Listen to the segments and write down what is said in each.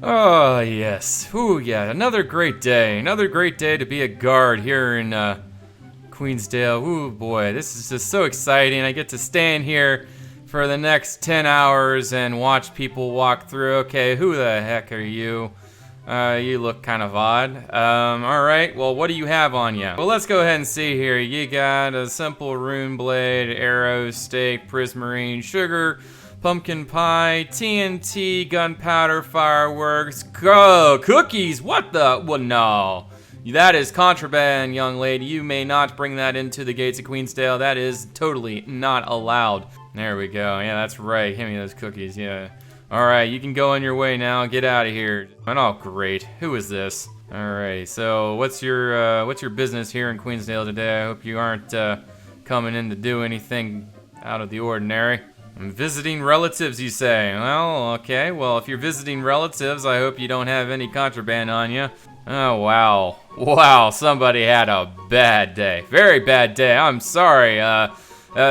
Oh, yes. Ooh, yeah, another great day. Another great day to be a guard here in Queensdale. Ooh, boy, this is just so exciting. I get to stand here for the next 10 hours and watch people walk through. Okay, who the heck are you? You look kind of odd. Alright, well, what do you have on you? Well, let's go ahead and see here. You got a simple rune blade, arrow, steak, prismarine, sugar, pumpkin pie, TNT, gunpowder, fireworks, cookies. What the? Well, no. That is contraband, young lady. You may not bring that into the gates of Queensdale. That is totally not allowed. There we go. Yeah, that's right. Give me those cookies. Yeah. Alright, you can go on your way now. Get out of here. Oh, great. Who is this? Alright, so what's your business here in Queensdale today? I hope you aren't coming in to do anything out of the ordinary. I'm visiting relatives, you say? Well, okay. Well, if you're visiting relatives, I hope you don't have any contraband on you. Oh, wow. Wow, somebody had a bad day. Very bad day. I'm sorry.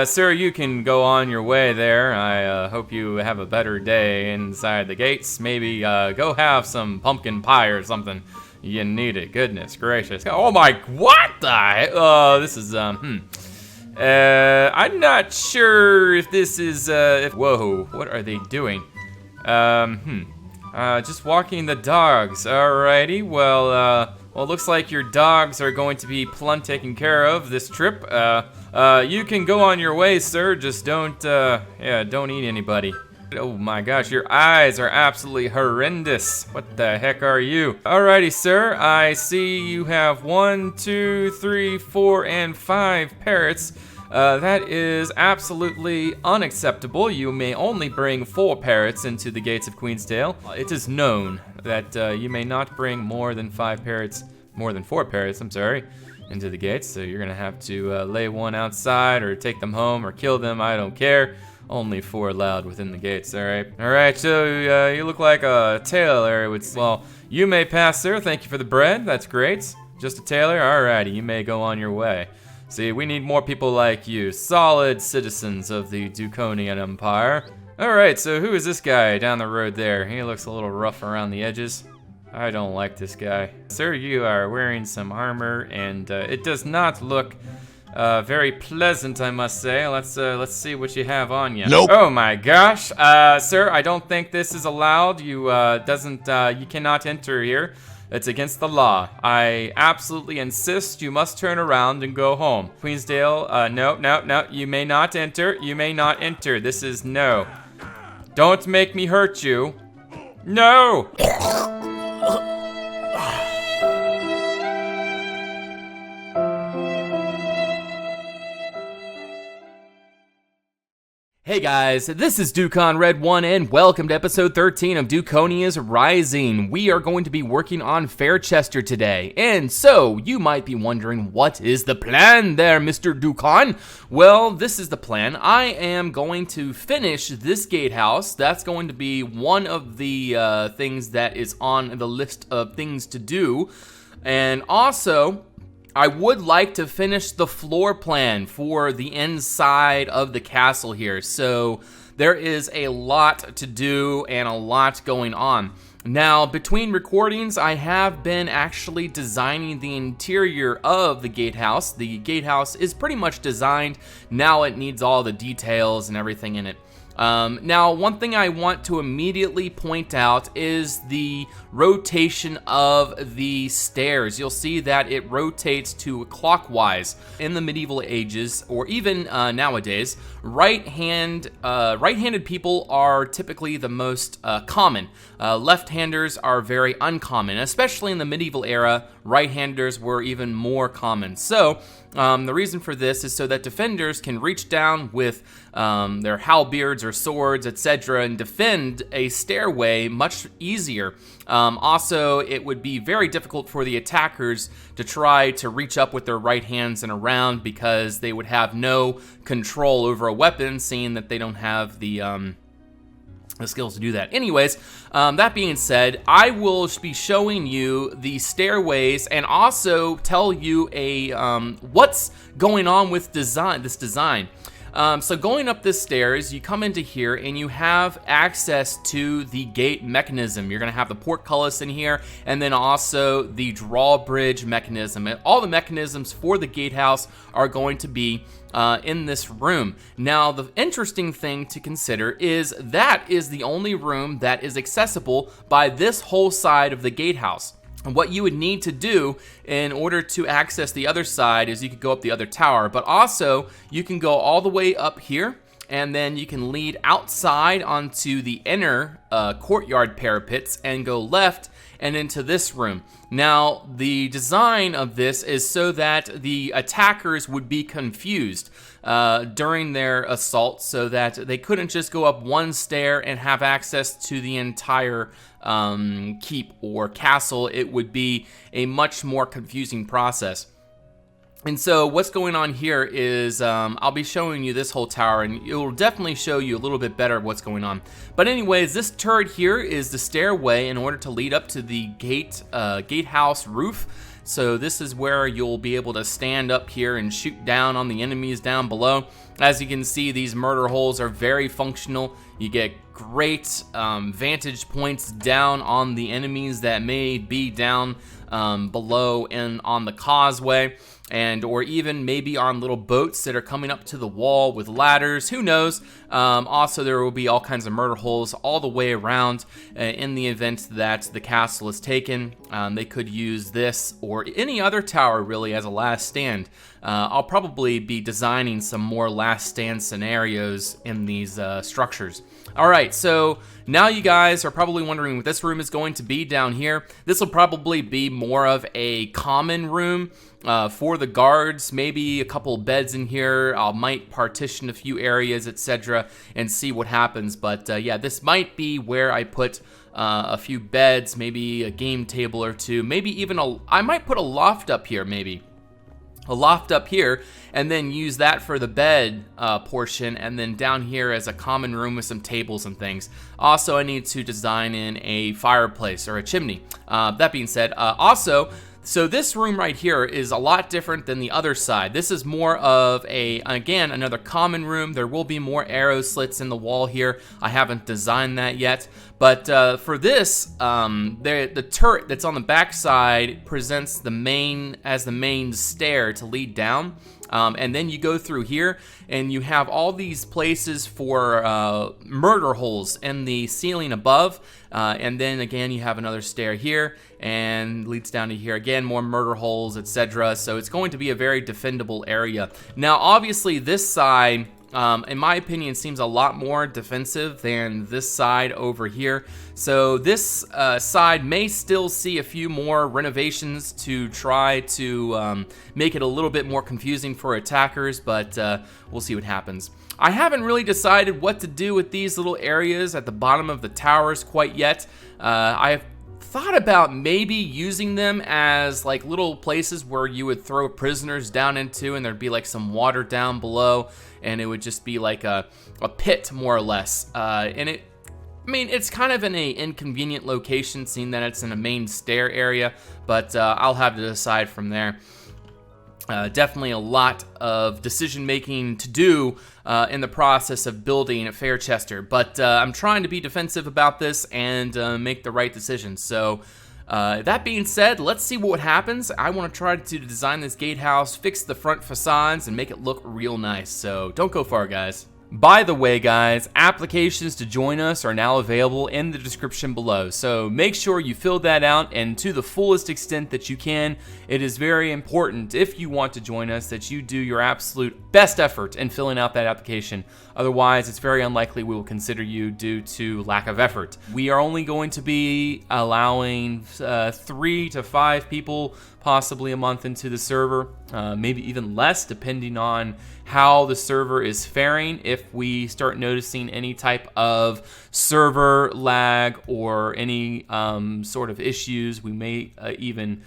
Sir, you can go on your way there. I hope you have a better day inside the gates. Maybe go have some pumpkin pie or something. You need it. Goodness gracious. Oh my, what the heck? This is, I'm not sure if this is, whoa, what are they doing? Just walking the dogs. Alrighty, well, it looks like your dogs are going to be taken care of this trip. You can go on your way, sir. Just don't eat anybody. Oh my gosh, your eyes are absolutely horrendous. What the heck are you? Alrighty, sir. I see you have 1, 2, 3, 4, and 5 parrots. That is absolutely unacceptable. You may only bring 4 parrots into the gates of Queensdale. It is known that you may not bring more than 4 parrots, I'm sorry, into the gates. So you're gonna have to lay one outside or take them home or kill them. I don't care. Only 4 allowed within the gates, alright? Alright, so you look like a tailor. Well, you may pass, sir. Thank you for the bread. That's great. Just a tailor? Alrighty, you may go on your way. See, we need more people like you, solid citizens of the Dukonian Empire. Alright, so who is this guy down the road there? He looks a little rough around the edges. I don't like this guy. Sir, you are wearing some armor, and it does not look very pleasant, I must say. Let's see what you have on you. Nope. Oh my gosh, sir, I don't think this is allowed. You you cannot enter here. It's against the law. I absolutely insist you must turn around and go home. Queensdale, no, you may not enter. You may not enter. This is no. Don't make me hurt you. No! Hey guys, this is Dukon Red 1 and welcome to episode 13 of Dukonians Rising. We are going to be working on Fairchester today. And so, you might be wondering, what is the plan there, Mr. Dukon? Well, this is the plan. I am going to finish this gatehouse. That's going to be one of the things that is on the list of things to do. And also, I would like to finish the floor plan for the inside of the castle here. So there is a lot to do and a lot going on. Now, between recordings, I have been actually designing the interior of the gatehouse. The gatehouse is pretty much designed. Now it needs all the details and everything in it. Now, one thing I want to immediately point out is the rotation of the stairs. You'll see that it rotates to clockwise. In the medieval ages, or even nowadays, right-handed people are typically the most common. Left-handers are very uncommon, especially in the medieval era. Right-handers were even more common. So, the reason for this is so that defenders can reach down with their halberds or swords, etc., and defend a stairway much easier. Also, it would be very difficult for the attackers to try to reach up with their right hands and around because they would have no control over a weapon, seeing that they don't have the skills to do that. Anyways, that being said, I will be showing you the stairways and also tell you what's going on with this design. So going up the stairs, you come into here and you have access to the gate mechanism. You're going to have the portcullis in here, and then also the drawbridge mechanism. And all the mechanisms for the gatehouse are going to be in this room. Now, the interesting thing to consider is that is the only room that is accessible by this whole side of the gatehouse. And what you would need to do in order to access the other side is you could go up the other tower, but also you can go all the way up here, and then you can lead outside onto the inner courtyard parapets and go left and into this room. Now, the design of this is so that the attackers would be confused during their assault, so that they couldn't just go up one stair and have access to the entire keep or castle. It would be a much more confusing process. And so what's going on here is I'll be showing you this whole tower, and it will definitely show you a little bit better what's going on. But anyways, this turret here is the stairway in order to lead up to the gatehouse roof. So this is where you'll be able to stand up here and shoot down on the enemies down below. As you can see, these murder holes are very functional. You get great vantage points down on the enemies that may be down below and on the causeway, and or even maybe on little boats that are coming up to the wall with ladders. Who knows? Also, there will be all kinds of murder holes all the way around in the event that the castle is taken. They could use this or any other tower really as a last stand. I'll probably be designing some more last stand scenarios in these structures. All right, so now you guys are probably wondering what this room is going to be down here. This will probably be more of a common room for the guards, maybe a couple beds in here. I might partition a few areas, etc., and see what happens. But yeah, this might be where I put a few beds, maybe a game table or two, maybe even I might put a loft up here, maybe. A loft up here, and then use that for the bed portion, and then down here as a common room with some tables and things. Also, I need to design in a fireplace or a chimney. That being said, so this room right here is a lot different than the other side. This is more of again, another common room. There will be more arrow slits in the wall here. I haven't designed that yet. But for this, the turret that's on the back side presents the main stair to lead down. And then you go through here, and you have all these places for murder holes in the ceiling above. And then again, you have another stair here, and leads down to here again, more murder holes, etc. So it's going to be a very defendable area. Now, obviously, this side, in my opinion, seems a lot more defensive than this side over here. So this side may still see a few more renovations to try to make it a little bit more confusing for attackers, but we'll see what happens. I haven't really decided what to do with these little areas at the bottom of the towers quite yet. I've thought about maybe using them as like little places where you would throw prisoners down into, and there'd be like some water down below, and it would just be like a pit more or less. And it's kind of in an inconvenient location, seeing that it's in a main stair area, but I'll have to decide from there. Definitely a lot of decision making to do in the process of building at Fairchester, but I'm trying to be defensive about this and make the right decision. So that being said, let's see what happens. I want to try to design this gatehouse, fix the front facades, and make it look real nice. So don't go far, guys. By the way, guys, applications to join us are now available in the description below, so make sure you fill that out, and to the fullest extent that you can. It is very important, if you want to join us, that you do your absolute best effort in filling out that application. Otherwise, it's very unlikely we will consider you due to lack of effort. We are only going to be allowing 3 to 5 people possibly a month into the server, maybe even less, depending on how the server is faring. If we start noticing any type of server lag or any sort of issues, we may even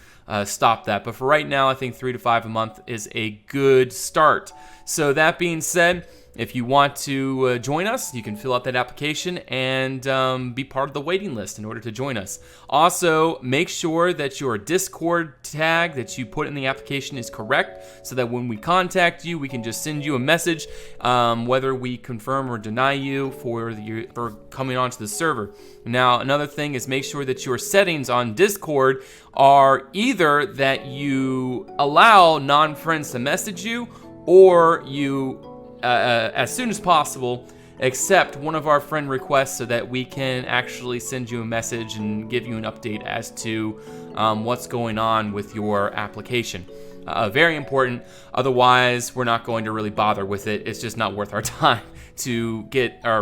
stop that. But for right now, I think 3 to 5 a month is a good start. So that being said, If you want to join us, you can fill out that application and be part of the waiting list in order to join us. Also, make sure that your Discord tag that you put in the application is correct, so that when we contact you, we can just send you a message, whether we confirm or deny you for coming onto the server. Now, another thing is make sure that your settings on Discord are either that you allow non-friends to message you, or you as soon as possible accept one of our friend requests so that we can actually send you a message and give you an update as to what's going on with your application. Very important. Otherwise, we're not going to really bother with it. It's just not worth our time to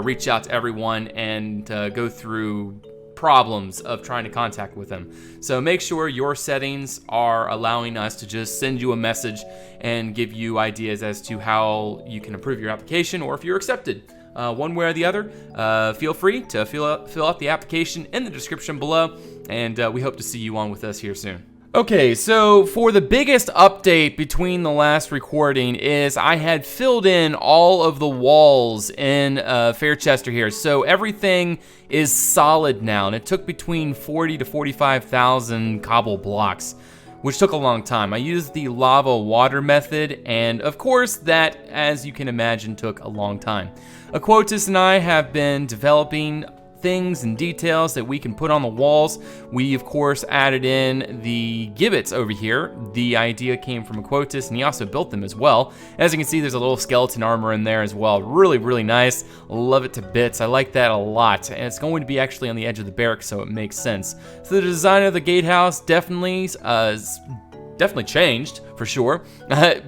reach out to everyone and go through problems of trying to contact with them. So make sure your settings are allowing us to just send you a message and give you ideas as to how you can improve your application, or if you're accepted. One way or the other, feel free to fill out the application in the description below, and we hope to see you on with us here soon. Okay, so for the biggest update between the last recording is I had filled in all of the walls in Fairchester here. So everything is solid now, and it took between 40 to 45,000 cobble blocks, which took a long time. I used the lava water method, and of course that, as you can imagine, took a long time. Aquotis and I have been developing things and details that we can put on the walls. We, of course, added in the gibbets over here. The idea came from Aquotis, and he also built them as well. As you can see, there's a little skeleton armor in there as well. Really, really nice. Love it to bits. I like that a lot. And it's going to be actually on the edge of the barracks, so it makes sense. So the design of the gatehouse definitely changed, for sure.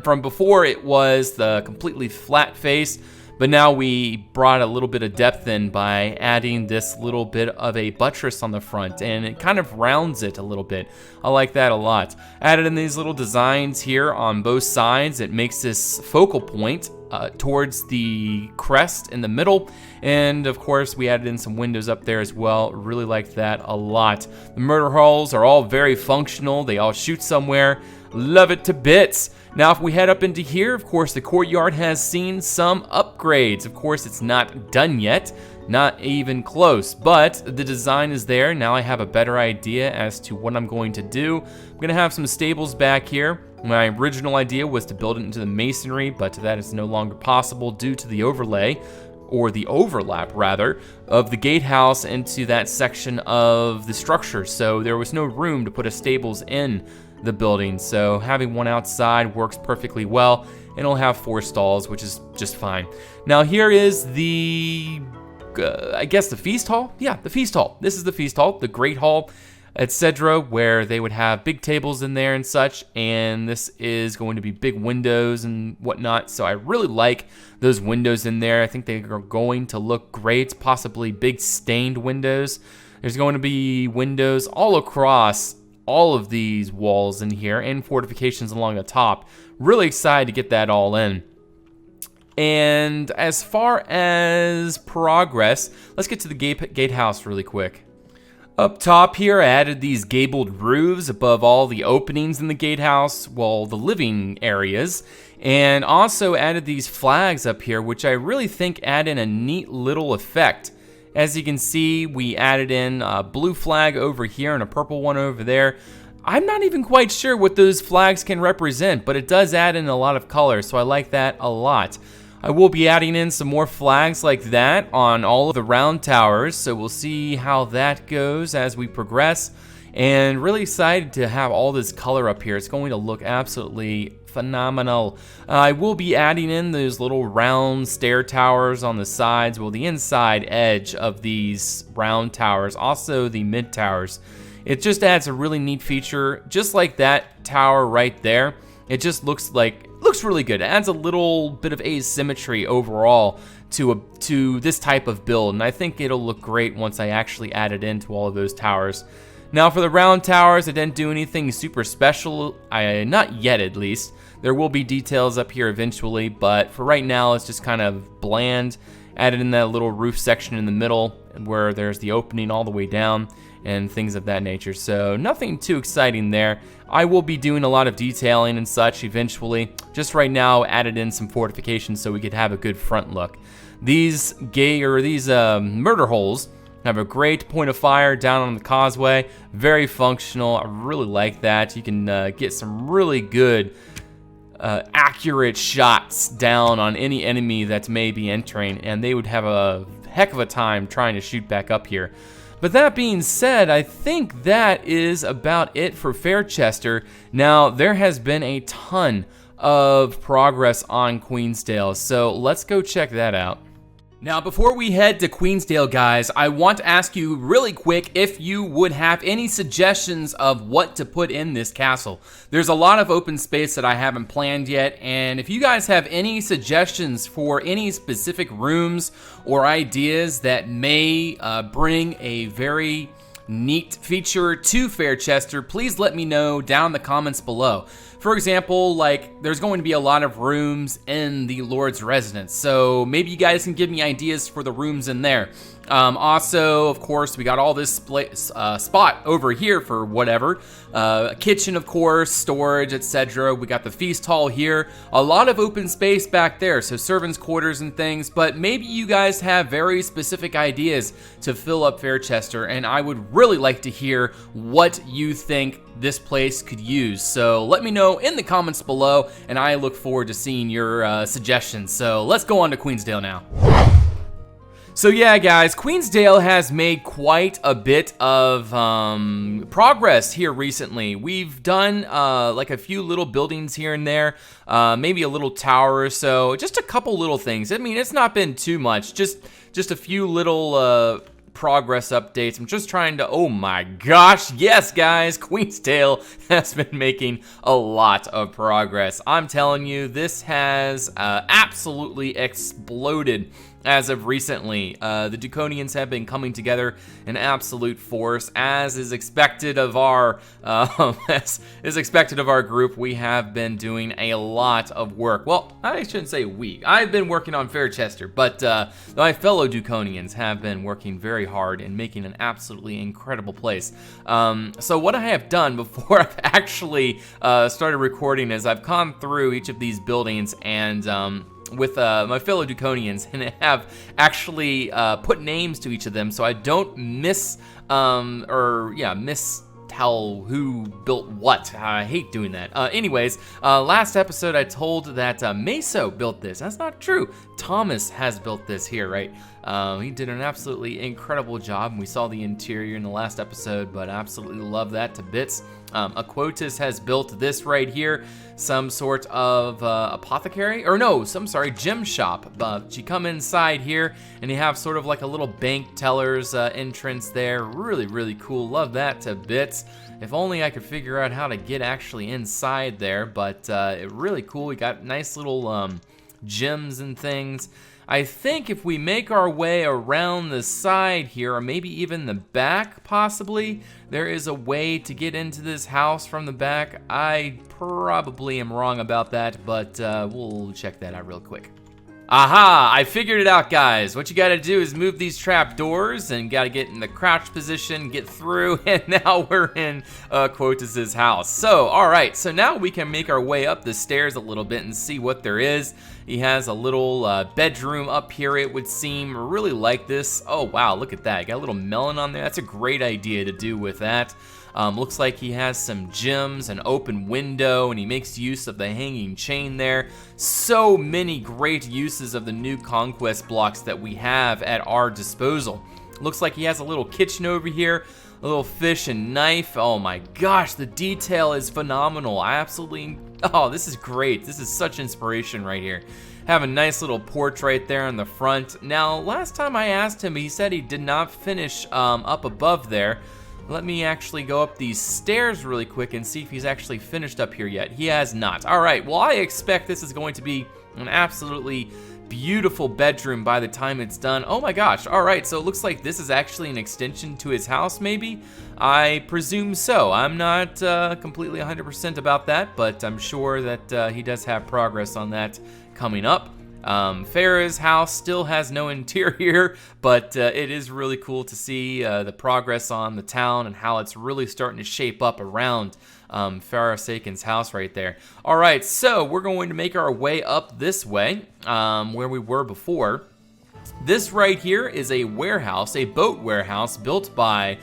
From before, it was the completely flat face, but now we brought a little bit of depth in by adding this little bit of a buttress on the front, and it kind of rounds it a little bit. I like that a lot. Added in these little designs here on both sides. It makes this focal point towards the crest in the middle, and of course we added in some windows up there as well. Really like that a lot. The murder holes are all very functional. They all shoot somewhere. Love it to bits. Now, if we head up into here, of course, the courtyard has seen some upgrades. Of course, it's not done yet, not even close, but the design is there. Now I have a better idea as to what I'm going to do. I'm going to have some stables back here. My original idea was to build it into the masonry, but that is no longer possible due to the overlay, or the overlap rather, of the gatehouse into that section of the structure. So there was no room to put a stables in the building, so having one outside works perfectly well, and it'll have 4 stalls, which is just fine. Now here is the, I guess the feast hall? Yeah, the feast hall. This is the feast hall, the great hall, etc., where they would have big tables in there and such, and this is going to be big windows and whatnot, so I really like those windows in there. I think they are going to look great, possibly big stained windows. There's going to be windows all across all of these walls in here, and fortifications along the top. Really excited to get that all in. And as far as progress, let's get to the gatehouse really quick. Up top here, I added these gabled roofs above all the openings in the gatehouse, well, the living areas, and also added these flags up here, which I really think add in a neat little effect. As you can see, we added in a blue flag over here and a purple one over there. I'm not even quite sure what those flags can represent, but it does add in a lot of color, so I like that a lot. I will be adding in some more flags like that on all of the round towers, so we'll see how that goes as we progress. And really excited to have all this color up here. It's going to look absolutely phenomenal. I will be adding in those little round stair towers on the sides, well, the inside edge of these round towers, also the mid towers. It just adds a really neat feature, just like that tower right there. It just looks really good. It adds a little bit of asymmetry overall to this type of build, and I think it'll look great once I actually add it into all of those towers. Now for the round towers, I didn't do anything super special, not yet at least. There will be details up here eventually, but for right now it's just kind of bland. Added in that little roof section in the middle where there's the opening all the way down, and things of that nature. So nothing too exciting there. I will be doing a lot of detailing and such eventually. Just right now, added in some fortifications so we could have a good front look. These murder holes have a great point of fire down on the causeway. Very functional. I really like that. You can get some really good accurate shots down on any enemy that may be entering, and they would have a heck of a time trying to shoot back up here. But that being said, I think that is about it for Fairchester. Now, there has been a ton of progress on Queensdale, so let's go check that out. Now, before we head to Queensdale, guys, I want to ask you really quick if you would have any suggestions of what to put in this castle. There's a lot of open space that I haven't planned yet, and if you guys have any suggestions for any specific rooms or ideas that may bring a very neat feature to Fairchester, please let me know down in the comments below. For example, like, there's going to be a lot of rooms in the Lord's Residence, so maybe you guys can give me ideas for the rooms in there. Also, of course, we got all this spot over here for whatever. Kitchen, of course, storage, etc. We got the feast hall here. A lot of open space back there, so servants' quarters and things. But maybe you guys have very specific ideas to fill up Fairchester, and I would really like to hear what you think this place could use. So let me know in the comments below, and I look forward to seeing your suggestions. So let's go on to Queensdale now. So yeah, guys, Queensdale has made quite a bit of progress here recently. We've done like a few little buildings here and there, maybe a little tower or so, just a couple little things. I mean, it's not been too much, just a few little progress updates. I'm just trying to, oh my gosh, yes guys, Queensdale has been making a lot of progress. I'm telling you, this has absolutely exploded as of recently. The Dukonians have been coming together in absolute force, as is expected of our group. We have been doing a lot of work. Well, I shouldn't say we. I've been working on Fairchester, but my fellow Dukonians have been working very hard and making an absolutely incredible place. So what I have done before I've actually started recording is I've gone through each of these buildings and with my fellow Dukonians, and have actually put names to each of them so I don't tell who built what. I hate doing that. Anyways, last episode I told that Meso built this. That's not true. Thomas has built this here, right? He did an absolutely incredible job, and we saw the interior in the last episode, but I absolutely love that to bits. Aquotis has built this right here, some sort of apothecary, or no, gem shop. You come inside here, and you have sort of like a little bank teller's entrance there. Really, really cool. Love that to bits. If only I could figure out how to get actually inside there, but really cool. We got nice little gems and things. I think if we make our way around the side here, or maybe even the back possibly, there is a way to get into this house from the back. I probably am wrong about that, but we'll check that out real quick. Aha, I figured it out, guys. What you gotta do is move these trap doors and gotta get in the crouch position, get through, and now we're in Quotus's house. So, all right, so now we can make our way up the stairs a little bit and see what there is. He has a little bedroom up here, it would seem. Really like this. Oh, wow, look at that. Got a little melon on there. That's a great idea to do with that. Looks like he has some gems, an open window, and he makes use of the hanging chain there. So many great uses of the new conquest blocks that we have at our disposal. Looks like he has a little kitchen over here, a little fish and knife. Oh my gosh, the detail is phenomenal. Oh, this is great. This is such inspiration right here. Have a nice little porch right there in the front. Now, last time I asked him, he said he did not finish up above there. Let me actually go up these stairs really quick and see if he's actually finished up here yet. He has not. All right, well, I expect this is going to be an absolutely beautiful bedroom by the time it's done. Oh my gosh, all right, so it looks like this is actually an extension to his house, maybe? I presume so. I'm not completely 100% about that, but I'm sure that he does have progress on that coming up. Farah's house still has no interior, but it is really cool to see the progress on the town and how it's really starting to shape up around Farah Sakin's house right there. All right, so we're going to make our way up this way, where we were before. This right here is a warehouse, a boat warehouse built by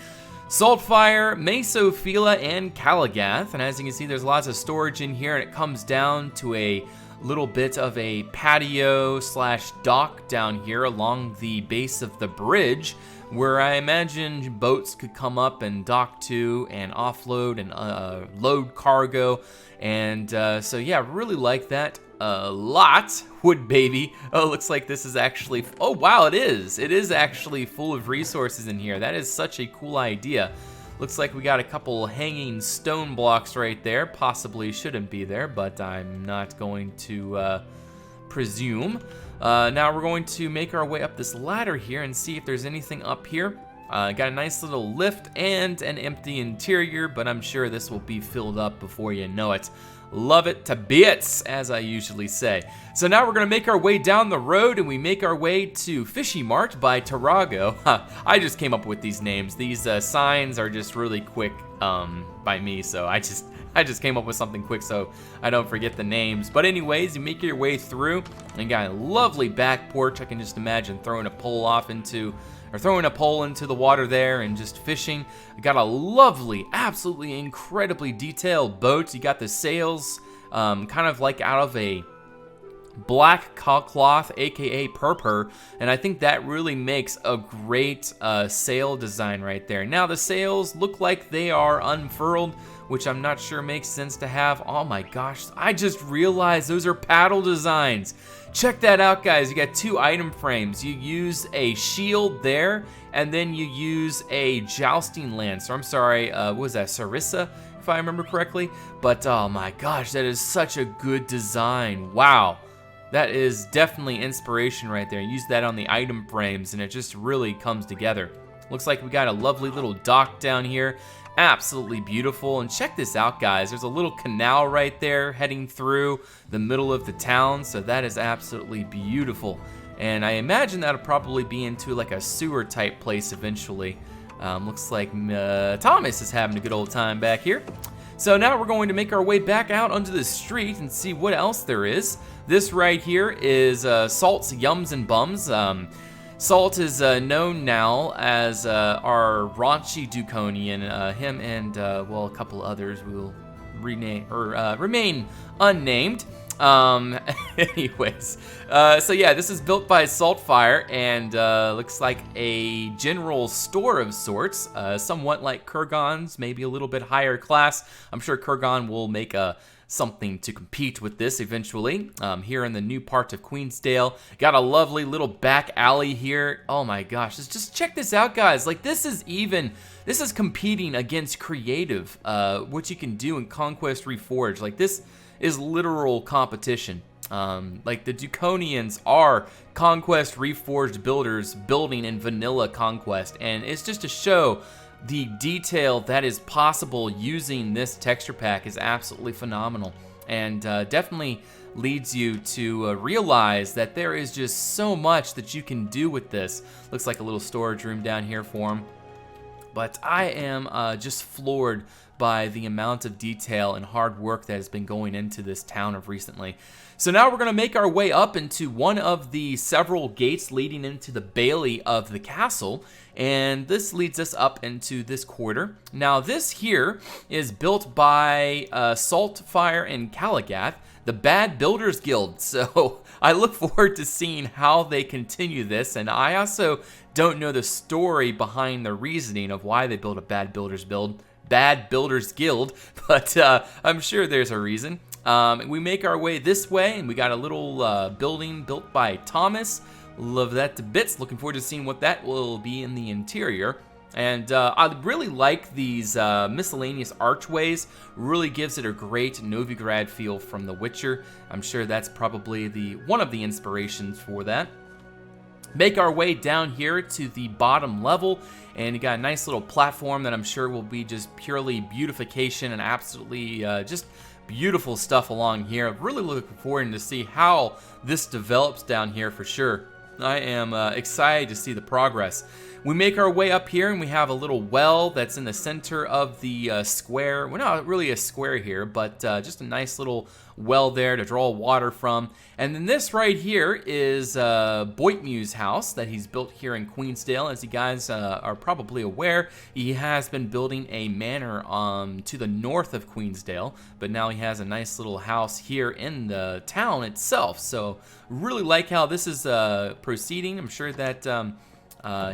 Saltfire, Mesophila, and Kalagath. And as you can see, there's lots of storage in here, and it comes down to a little bit of a patio slash dock down here along the base of the bridge, where I imagine boats could come up and dock to and offload and load cargo. And so yeah, really like that a lot. Wood baby. Oh, looks like this is actually, oh wow, it is actually full of resources in here. That is such a cool idea. Looks like we got a couple hanging stone blocks right there. Possibly shouldn't be there, but I'm not going to presume. Now we're going to make our way up this ladder here and see if there's anything up here. Got a nice little lift and an empty interior, but I'm sure this will be filled up before you know it. Love it to bits, as I usually say. So now we're going to make our way down the road, and we make our way to Fishy Mart by Tarago. I just came up with these names. These signs are just really quick by me, so I just came up with something quick so I don't forget the names. But anyways, you make your way through, and you got a lovely back porch. I can just imagine throwing a pole into the water there and just fishing. You got a lovely, absolutely incredibly detailed boat. You got the sails kind of like out of a black cloth, aka purpur, and I think that really makes a great sail design right there. Now the sails look like they are unfurled, which I'm not sure makes sense to have. Oh my gosh, I just realized those are paddle designs. Check that out, guys. You got two item frames. You use a shield there, and then you use a jousting lance. Or I'm sorry, what was that, Sarissa, if I remember correctly? But oh my gosh, that is such a good design. Wow. That is definitely inspiration right there. Use that on the item frames, and it just really comes together. Looks like we got a lovely little dock down here. Absolutely beautiful. And check this out, guys. There's a little canal right there heading through the middle of the town, so that is absolutely beautiful. And I imagine that'll probably be into like a sewer type place eventually. Looks like Thomas is having a good old time back here. So now we're going to make our way back out onto the street and see what else there is. This right here is Salt's Yums and Bums. Salt is known now as our raunchy Dukonian. Him and, well, a couple others will rename or remain unnamed. Anyways, so yeah, this is built by Saltfire and looks like a general store of sorts, somewhat like Kurgan's, maybe a little bit higher class. I'm sure Kurgan will make something to compete with this eventually. Here in the new part of Queensdale, got a lovely little back alley here. Oh my gosh, just check this out, guys. Like this is competing against creative, what you can do in Conquest Reforged. Like this is literal competition. Like the Dukonians are Conquest Reforged builders building in vanilla Conquest, and it's just to show the detail that is possible using this texture pack is absolutely phenomenal, and definitely leads you to realize that there is just so much that you can do with this. Looks like a little storage room down here for him, but I am just floored by the amount of detail and hard work that has been going into this town of recently. So now we're going to make our way up into one of the several gates leading into the bailey of the castle, and this leads us up into this quarter. Now this here is built by Saltfire and Kalagath, the Bad Builders Guild. So I look forward to seeing how they continue this, and I also don't know the story behind the reasoning of why they built a Bad Builders Guild, but I'm sure there's a reason. We make our way this way, and we got a little building built by Thomas. Love that to bits. Looking forward to seeing what that will be in the interior. And I really like these miscellaneous archways. Really gives it a great Novigrad feel from The Witcher. I'm sure that's probably one of the inspirations for that. Make our way down here to the bottom level, and you got a nice little platform that I'm sure will be just purely beautification and absolutely just beautiful stuff along here. I'm really looking forward to see how this develops down here for sure. I am excited to see the progress. We make our way up here and we have a little well that's in the center of the square. Well, not really a square here, but just a nice little well there to draw water from. And then this right here is Boitmew's house that he's built here in Queensdale. As you guys are probably aware, he has been building a manor to the north of Queensdale, but now he has a nice little house here in the town itself. So really like how this is proceeding. I'm sure that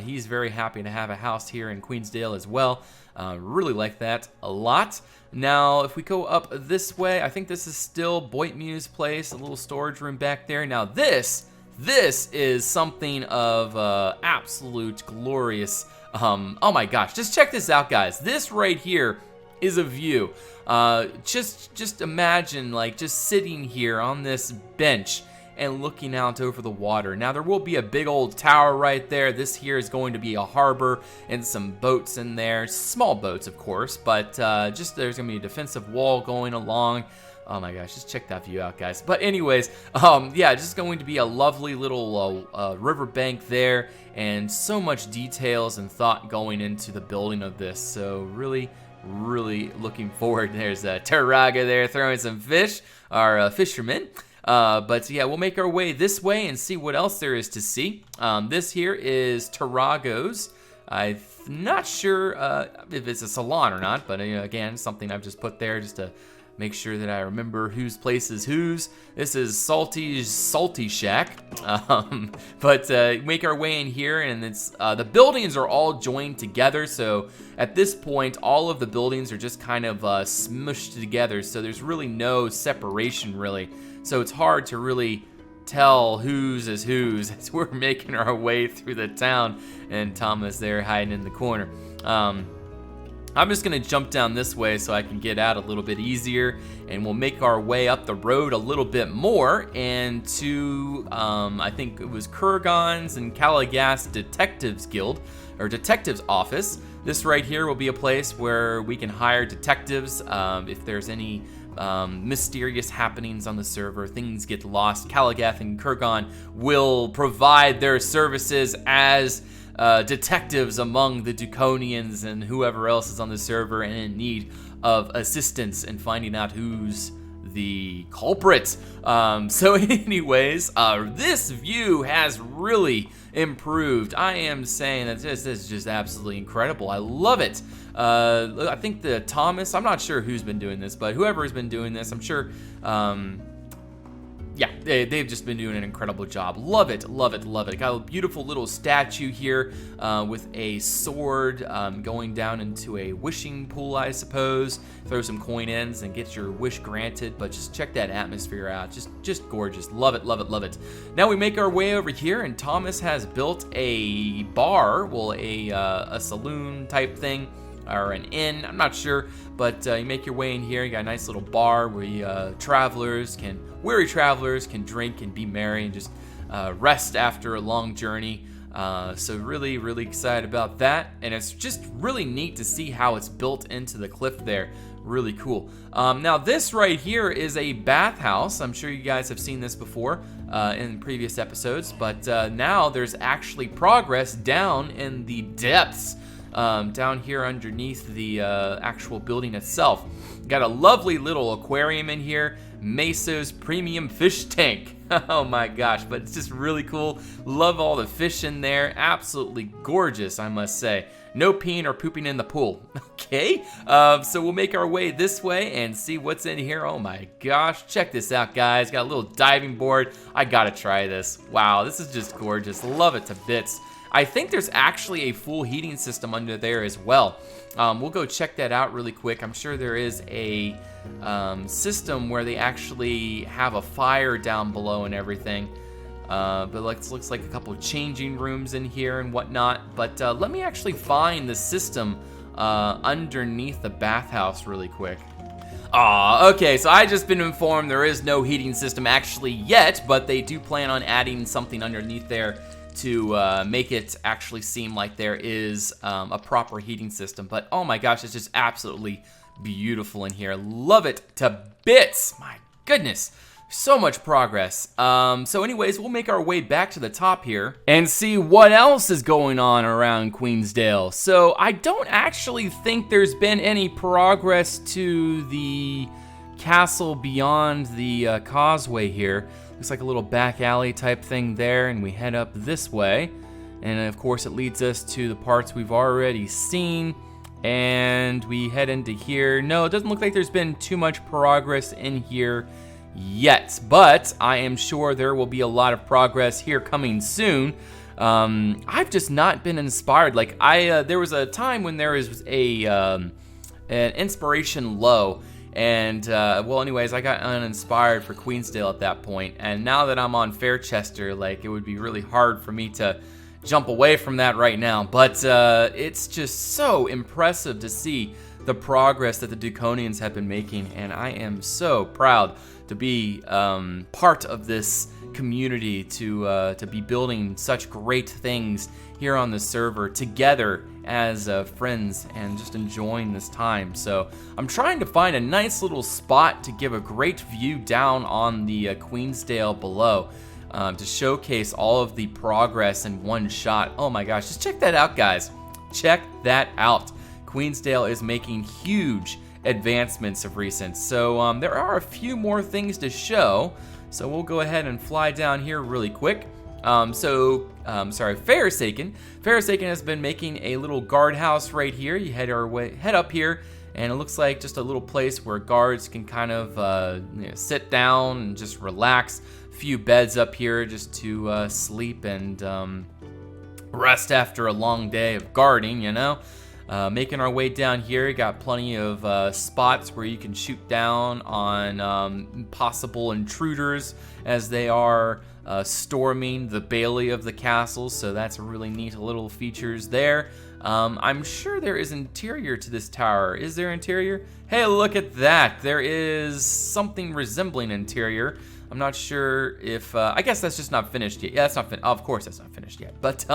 he's very happy to have a house here in Queensdale as well. Really like that a lot. Now, if we go up this way, I think this is still Boitmew's place, a little storage room back there. Now, this is something of absolute glorious. Oh my gosh, just check this out, guys. This right here is a view. Just imagine, like, just sitting here on this bench and looking out over the water. Now there will be a big old tower right there. This here is going to be a harbor and some boats in there, small boats of course, but just there's gonna be a defensive wall going along. Oh my gosh, just check that view out, guys. But anyways, yeah, just going to be a lovely little riverbank there, and so much details and thought going into the building of this. So really looking forward. There's Taraga there throwing some fish, our fishermen. But yeah, we'll make our way this way and see what else there is to see. This here is Tarago's. I'm not sure if it's a salon or not, but again, something I've just put there just to make sure that I remember whose place is whose. This is Salty's Salty Shack. But make our way in here, and it's the buildings are all joined together. So at this point, all of the buildings are just kind of smushed together. So there's really no separation, really. So it's hard to really tell whose is whose as we're making our way through the town, and Thomas there hiding in the corner. I'm just gonna jump down this way so I can get out a little bit easier, and we'll make our way up the road a little bit more and to I think it was Kurgan's and Caligas Detectives Guild, or Detectives Office. This right here will be a place where we can hire detectives if there's any mysterious happenings on the server, things get lost. Caligath and Kurgan will provide their services as detectives among the Dukonians and whoever else is on the server and in need of assistance in finding out who's the culprit. So anyways, this view has really improved. I am saying that this is just absolutely incredible. I love it. I think the Thomas, I'm not sure who's been doing this, but whoever has been doing this, I'm sure, yeah, they've just been doing an incredible job. Love it, love it, love it. Got a beautiful little statue here with a sword going down into a wishing pool, I suppose. Throw some coin ins and get your wish granted, but just check that atmosphere out. Just gorgeous. Love it, love it, love it. Now we make our way over here, and Thomas has built a bar, well, a saloon type thing, or an inn, I'm not sure, but you make your way in here. You got a nice little bar where weary travelers can drink and be merry and just rest after a long journey. So really excited about that, and it's just really neat to see how it's built into the cliff there. Really cool. Now this right here is a bathhouse. I'm sure you guys have seen this before in previous episodes, but now there's actually progress down in the depths. Down here underneath the actual building itself. Got a lovely little aquarium in here, Meso's premium fish tank. Oh my gosh, but it's just really cool. Love all the fish in there, absolutely gorgeous, I must say. No peeing or pooping in the pool. Okay, so we'll make our way this way and see what's in here. Oh my gosh, check this out, guys. Got a little diving board. I gotta try this. Wow, this is just gorgeous. Love it to bits. I think there's actually a full heating system under there as well. We'll go check that out really quick. I'm sure there is a system where they actually have a fire down below and everything. But looks like a couple of changing rooms in here and whatnot. But let me actually find the system underneath the bathhouse really quick. Okay, so I just been informed there is no heating system actually yet, but they do plan on adding something underneath there to make it actually seem like there is a proper heating system. But oh my gosh, it's just absolutely beautiful in here. Love it to bits. My goodness. So much progress. So anyways, we'll make our way back to the top here and see what else is going on around Queensdale. So I don't actually think there's been any progress to the castle beyond the causeway here. Looks like a little back alley type thing there, and we head up this way. And of course it leads us to the parts we've already seen. And we head into here. No, it doesn't look like there's been too much progress in here yet, but I am sure there will be a lot of progress here coming soon. I've just not been inspired. Like there was a time when there was an inspiration low, and well, anyways, I got uninspired for Queensdale at that point. And now that I'm on Fairchester, like it would be really hard for me to jump away from that right now. But it's just so impressive to see the progress that the Dukonians have been making, and I am so proud to be part of this community, to be building such great things here on the server together as friends and just enjoying this time. So I'm trying to find a nice little spot to give a great view down on the Queensdale below, to showcase all of the progress in one shot. Oh my gosh, just check that out, guys. Check that out. Queensdale is making huge advancements of recent. So there are a few more things to show. So we'll go ahead and fly down here really quick. Pharisaican has been making a little guardhouse right here. You head up here, and it looks like just a little place where guards can kind of sit down and just relax. A few beds up here just to sleep and rest after a long day of guarding, you know. Making our way down here, got plenty of spots where you can shoot down on possible intruders as they are storming the bailey of the castle, so that's a really neat little features there. I'm sure there is interior to this tower. Is there interior? Hey, look at that. There is something resembling interior. I'm not sure if, I guess that's just not finished yet. Yeah, that's not finished. Of course that's not finished yet. But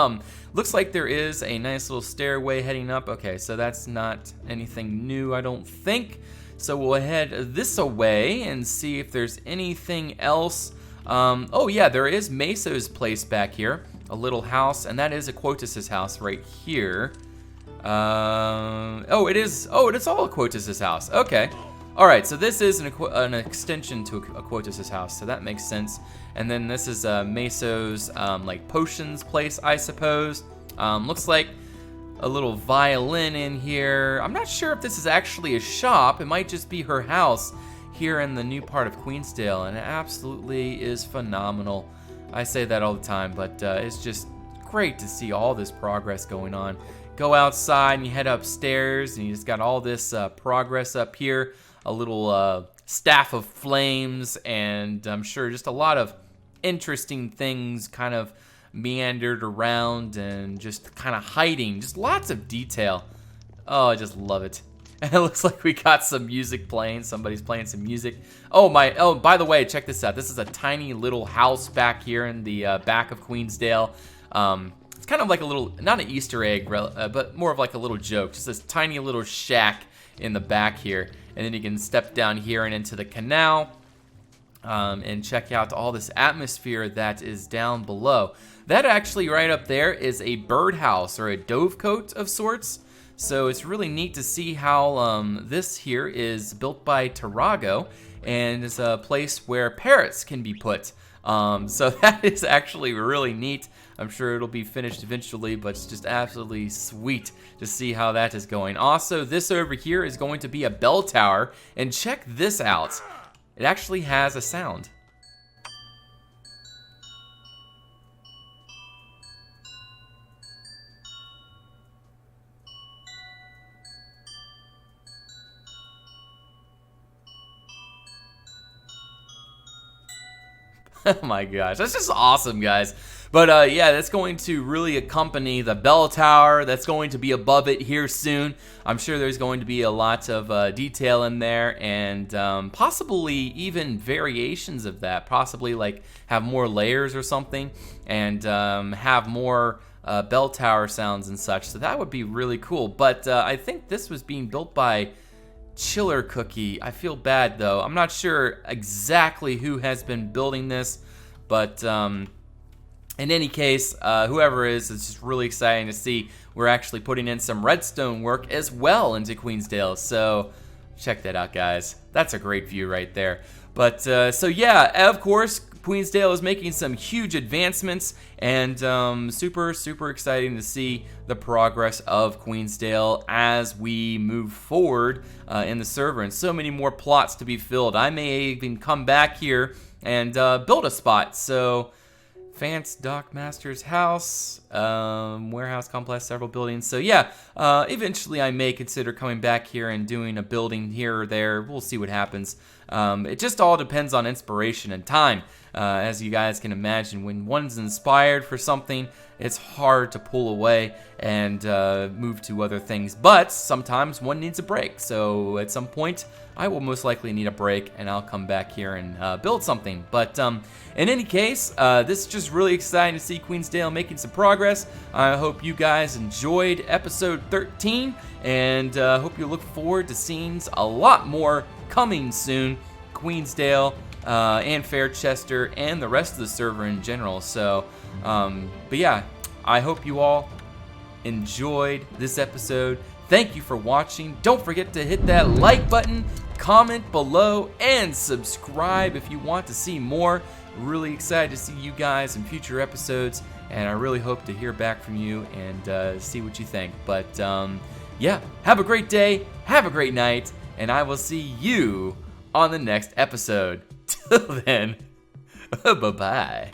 looks like there is a nice little stairway heading up. Okay, so that's not anything new, I don't think. So we'll head this away and see if there's anything else. Oh yeah, there is Meso's place back here. A little house, and that is Aquotus's house right here. Oh, it is all Aquotus's house. Okay. All right, so this is an extension to Aquotus's house, so that makes sense. And then this is Meso's like potions place, I suppose. Looks like a little violin in here. I'm not sure if this is actually a shop. It might just be her house here in the new part of Queensdale, and it absolutely is phenomenal. I say that all the time, but it's just great to see all this progress going on. Go outside and you head upstairs, and you just got all this progress up here. A little staff of flames, and I'm sure just a lot of interesting things kind of meandered around and just kind of hiding. Just lots of detail. Oh, I just love it. And it looks like we got some music playing. Somebody's playing some music. Oh, by the way, check this out. This is a tiny little house back here in the back of Queensdale. It's kind of like a little, not an Easter egg, but more of like a little joke. Just this tiny little shack in the back here. And then you can step down here and into the canal and check out all this atmosphere that is down below. That actually right up there is a birdhouse or a dovecote of sorts. So it's really neat to see how this here is built by Tarago and is a place where parrots can be put. So that is actually really neat. I'm sure it'll be finished eventually, but it's just absolutely sweet to see how that is going. Also, this over here is going to be a bell tower, and check this out. It actually has a sound. Oh my gosh, that's just awesome, guys. But yeah, that's going to really accompany the bell tower that's going to be above it here soon. I'm sure there's going to be a lot of detail in there, and possibly even variations of that. Possibly like have more layers or something, and have more bell tower sounds and such. So that would be really cool. But I think this was being built by chiller cookie. I feel bad though. I'm not sure exactly who has been building this, but in any case, whoever is, it's just really exciting to see. We're actually putting in some redstone work as well into Queensdale, so check that out, guys. That's a great view right there. But so yeah, of course, Queensdale is making some huge advancements, and super exciting to see the progress of Queensdale as we move forward in the server, and so many more plots to be filled. I may even come back here and build a spot. So Fance Dockmaster's house, warehouse complex, several buildings. So yeah, eventually I may consider coming back here and doing a building here or there. We'll see what happens. It just all depends on inspiration and time. As you guys can imagine, when one's inspired for something, it's hard to pull away and move to other things. But sometimes one needs a break. So at some point, I will most likely need a break, and I'll come back here and build something. But in any case, this is just really exciting to see Queensdale making some progress. I hope you guys enjoyed episode 13, and hope you look forward to seeing a lot more coming soon. Queensdale and Fairchester and the rest of the server in general. So, but yeah, I hope you all enjoyed this episode. Thank you for watching. Don't forget to hit that like button, comment below, and subscribe if you want to see more. Really excited to see you guys in future episodes, and I really hope to hear back from you and see what you think. But yeah, have a great day, have a great night, and I will see you on the next episode. Till then, bye-bye.